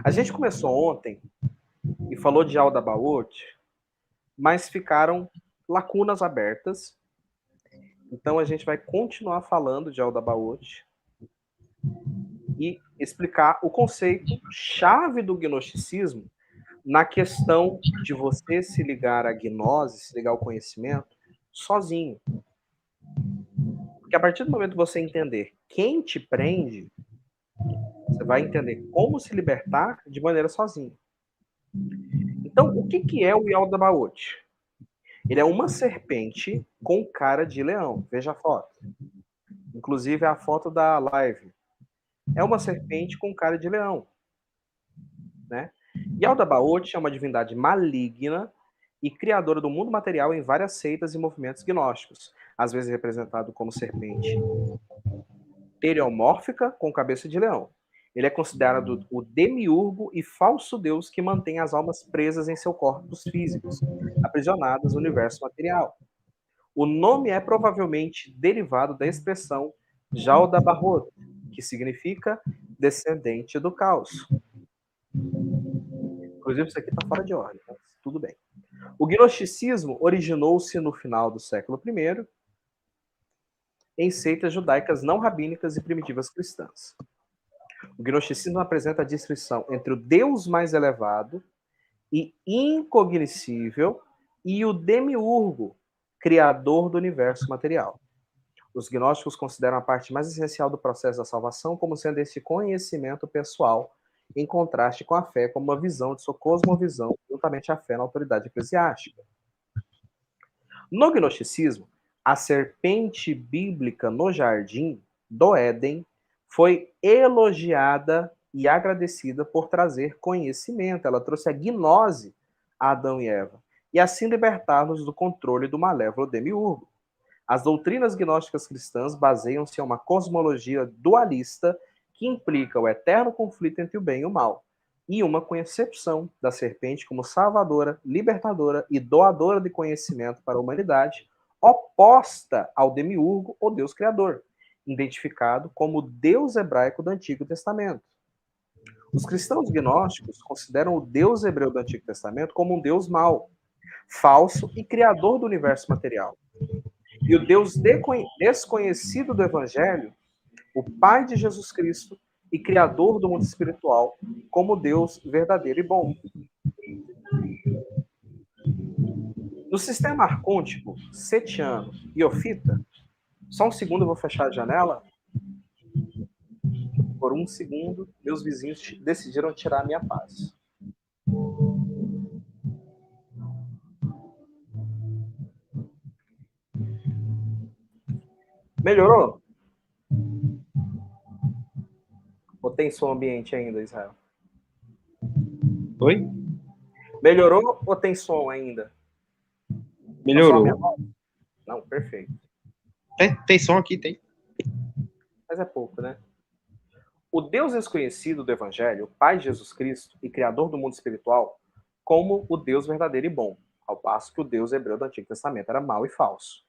A gente começou ontem e falou de Aldabaoth, mas ficaram lacunas abertas. Então a gente vai continuar falando de Aldabaoth e explicar o conceito chave do gnosticismo na questão de você se ligar à gnose, se ligar ao conhecimento, sozinho. Porque a partir do momento que você entender quem te prende, você vai entender como se libertar de maneira sozinho. Então, o que é o Yaldabaoth? Ele é uma serpente com cara de leão. Veja a foto. Inclusive a foto da live. É uma serpente com cara de leão. Né? Yaldabaoth é uma divindade maligna e criadora do mundo material em várias seitas e movimentos gnósticos, às vezes representado como serpente teriomórfica com cabeça de leão. Ele é considerado o demiurgo e falso deus que mantém as almas presas em seus corpos físicos, aprisionadas no universo material. O nome é provavelmente derivado da expressão Jaldabaoth, que significa descendente do caos. Inclusive, isso aqui está fora de ordem, mas tudo bem. O gnosticismo originou-se no final do século I em seitas judaicas não rabínicas e primitivas cristãs. O gnosticismo apresenta a distinção entre o Deus mais elevado e incognoscível e o demiurgo, criador do universo material. Os gnósticos consideram a parte mais essencial do processo da salvação como sendo esse conhecimento pessoal, em contraste com a fé como uma visão de sua cosmovisão, juntamente à fé na autoridade eclesiástica. No gnosticismo, a serpente bíblica no jardim do Éden foi elogiada e agradecida por trazer conhecimento. Ela trouxe a gnose a Adão e Eva, e assim libertar-nos do controle do malévolo demiurgo. As doutrinas gnósticas cristãs baseiam-se em uma cosmologia dualista que implica o eterno conflito entre o bem e o mal, e uma concepção da serpente como salvadora, libertadora e doadora de conhecimento para a humanidade, oposta ao demiurgo ou Deus criador, identificado como o Deus hebraico do Antigo Testamento. Os cristãos gnósticos consideram o Deus hebreu do Antigo Testamento como um Deus mau, falso e criador do universo material. E o Deus desconhecido do Evangelho, o Pai de Jesus Cristo e Criador do mundo espiritual, como Deus verdadeiro e bom. No sistema arcôntico, setiano e ofita, só um segundo eu vou fechar a janela. Por um segundo, meus vizinhos decidiram tirar a minha paz. Melhorou? Ou tem som ambiente ainda, Israel? Oi? Melhorou ou tem som ainda? Melhorou. Não, perfeito. Tem som aqui, tem. Mas é pouco, né? O Deus desconhecido do Evangelho, o Pai de Jesus Cristo e Criador do mundo espiritual, como o Deus verdadeiro e bom, ao passo que o Deus hebreu do Antigo Testamento era mau e falso.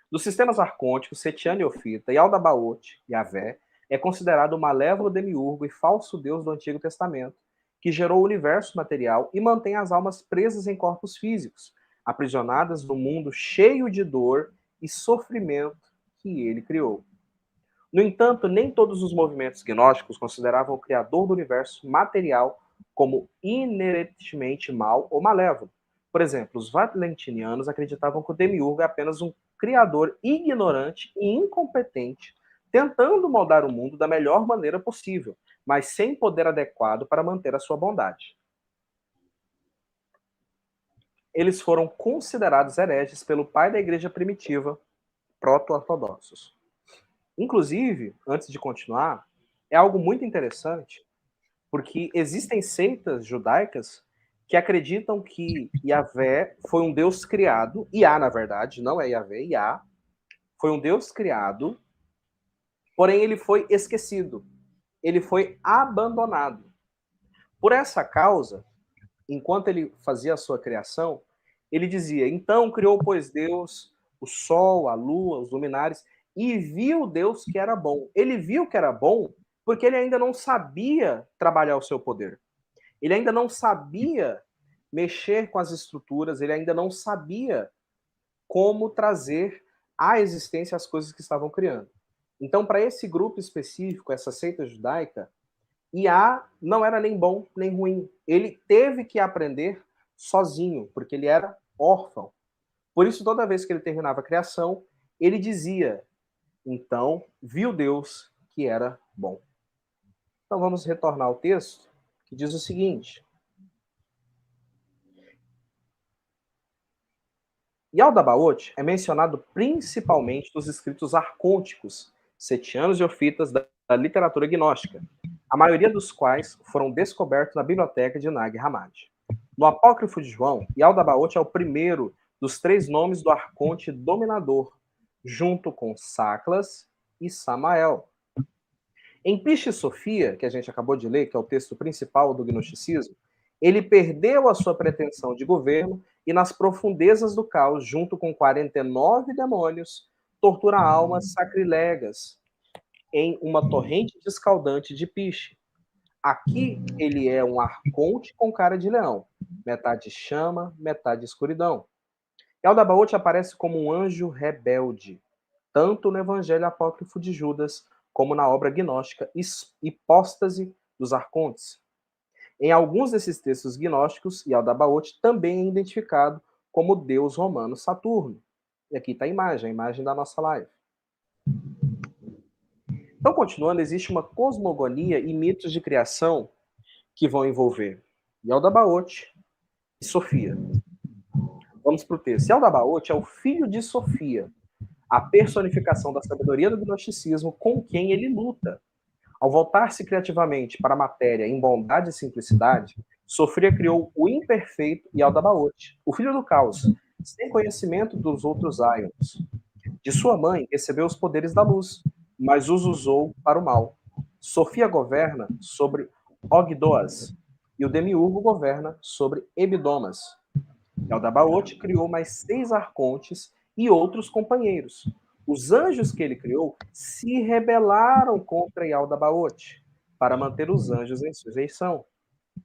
Dos sistemas arcônticos, Setiano e Ofita e Aldabaoth, Yahvé, é considerado o malévolo demiurgo e falso Deus do Antigo Testamento, que gerou o universo material e mantém as almas presas em corpos físicos, aprisionadas no mundo cheio de dor e sofrimento que ele criou. No entanto, nem todos os movimentos gnósticos consideravam o criador do universo material como inerentemente mau ou malévolo. Por exemplo, os valentinianos acreditavam que o demiurgo é apenas um criador ignorante e incompetente, tentando moldar o mundo da melhor maneira possível, mas sem poder adequado para manter a sua bondade. Eles foram considerados hereges pelo pai da igreja primitiva, proto-ortodoxos. Inclusive, antes de continuar, é algo muito interessante, porque existem seitas judaicas que acreditam que Yahvé foi um Deus criado, Iá, na verdade, não é Yahvé, Iá, foi um Deus criado, porém ele foi esquecido, ele foi abandonado. Por essa causa, enquanto ele fazia a sua criação, ele dizia, então criou, pois, Deus o sol, a lua, os luminares, e viu Deus que era bom. Ele viu que era bom porque ele ainda não sabia trabalhar o seu poder. Ele ainda não sabia mexer com as estruturas, ele ainda não sabia como trazer à existência as coisas que estavam criando. Então, para esse grupo específico, essa seita judaica, IA não era nem bom nem ruim. Ele teve que aprender sozinho, porque ele era órfão. Por isso, toda vez que ele terminava a criação, ele dizia: então, viu Deus que era bom. Então, vamos retornar ao texto, que diz o seguinte: Yaldabaoth é mencionado principalmente nos escritos arcônticos, setianos e ofitas da literatura gnóstica, a maioria dos quais foram descobertos na biblioteca de Nag Hammadi. No Apócrifo de João, Yaldabaoth é o primeiro dos 3 nomes do arconte dominador, junto com Saclas e Samael. Em Pistis Sophia, que a gente acabou de ler, que é o texto principal do gnosticismo, ele perdeu a sua pretensão de governo e nas profundezas do caos, junto com 49 demônios, tortura almas sacrilegas em uma torrente descaldante de piche. Aqui ele é um arconte com cara de leão, metade chama, metade escuridão. Yaldabaoth aparece como um anjo rebelde, tanto no Evangelho Apócrifo de Judas, como na obra gnóstica Hipóstase dos Arcontes. Em alguns desses textos gnósticos, Yaldabaoth também é identificado como deus romano Saturno. E aqui está a imagem da nossa live. Então, continuando, existe uma cosmogonia e mitos de criação que vão envolver Yaldabaoth e Sofia. Vamos para o texto. Yaldabaoth é o filho de Sofia, a personificação da sabedoria do gnosticismo com quem ele luta. Ao voltar-se criativamente para a matéria em bondade e simplicidade, Sofia criou o imperfeito Yaldabaoth, o filho do caos, sem conhecimento dos outros Aions. De sua mãe, recebeu os poderes da luz, mas os usou para o mal. Sofia governa sobre Ogdoas, e o Demiurgo governa sobre Ebidomas. Yaldabaoth criou mais 6 arcontes e outros companheiros. Os anjos que ele criou se rebelaram contra Yaldabaoth para manter os anjos em sujeição.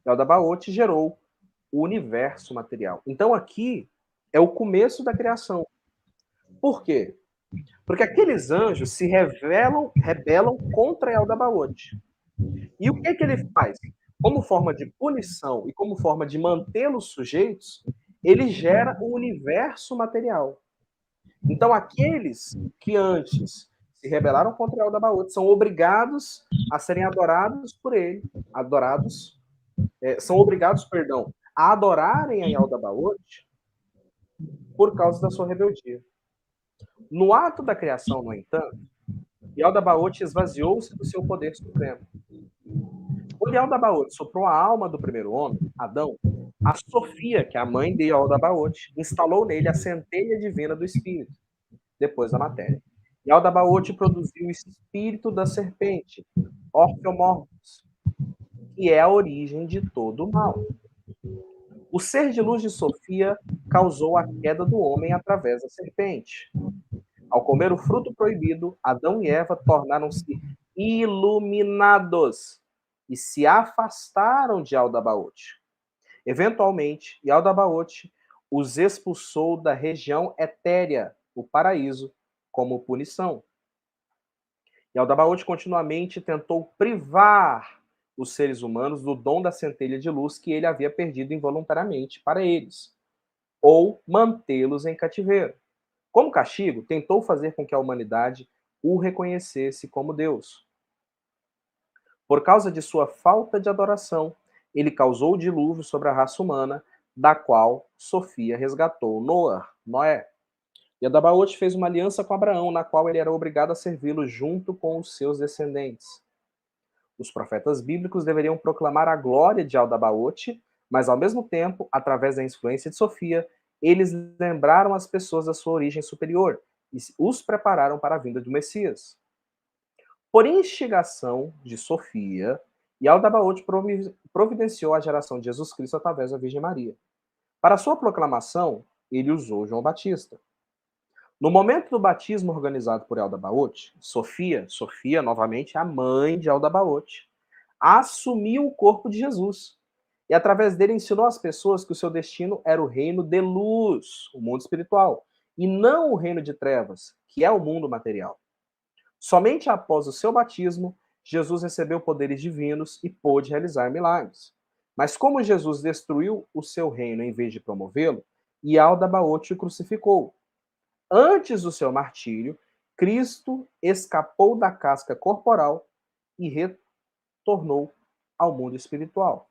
Yaldabaoth gerou o universo material. Então aqui é o começo da criação. Por quê? Porque aqueles anjos se rebelam contra Yaldabaoth. E o que ele faz? Como forma de punição e como forma de mantê-los sujeitos, ele gera o universo material. Então, aqueles que antes se rebelaram contra Yaldabaoth são obrigados a serem adorados por ele, são obrigados, perdão, a adorarem a Yaldabaoth por causa da sua rebeldia. No ato da criação, no entanto, Yaldabaoth esvaziou-se do seu poder supremo. Quando Yaldabaoth soprou a alma do primeiro homem, Adão, a Sofia, que é a mãe de Yaldabaoth, instalou nele a centelha divina do espírito, depois da matéria. Yaldabaoth produziu o espírito da serpente, Orpheomorphos, que é a origem de todo o mal. O ser de luz de Sofia causou a queda do homem através da serpente. Ao comer o fruto proibido, Adão e Eva tornaram-se iluminados e se afastaram de Yaldabaoth. Eventualmente, Yaldabaoth os expulsou da região etérea, o paraíso, como punição. Yaldabaoth continuamente tentou privar os seres humanos do dom da centelha de luz que ele havia perdido involuntariamente para eles, ou mantê-los em cativeiro. Como castigo, tentou fazer com que a humanidade o reconhecesse como Deus. Por causa de sua falta de adoração, ele causou o dilúvio sobre a raça humana, da qual Sofia resgatou Noé. Yaldabaoth fez uma aliança com Abraão, na qual ele era obrigado a servi-lo junto com os seus descendentes. Os profetas bíblicos deveriam proclamar a glória de Yaldabaoth, mas ao mesmo tempo, através da influência de Sofia, eles lembraram as pessoas da sua origem superior e os prepararam para a vinda do Messias. Por instigação de Sofia, Yaldabaoth providenciou a geração de Jesus Cristo através da Virgem Maria. Para sua proclamação, ele usou João Batista. No momento do batismo organizado por Yaldabaoth, Sofia, novamente a mãe de Yaldabaoth, assumiu o corpo de Jesus E através dele ensinou às pessoas que o seu destino era o reino de luz, o mundo espiritual, e não o reino de trevas, que é o mundo material. Somente após o seu batismo, Jesus recebeu poderes divinos e pôde realizar milagres. Mas como Jesus destruiu o seu reino em vez de promovê-lo, Yaldabaoth o crucificou. Antes do seu martírio, Cristo escapou da casca corporal e retornou ao mundo espiritual.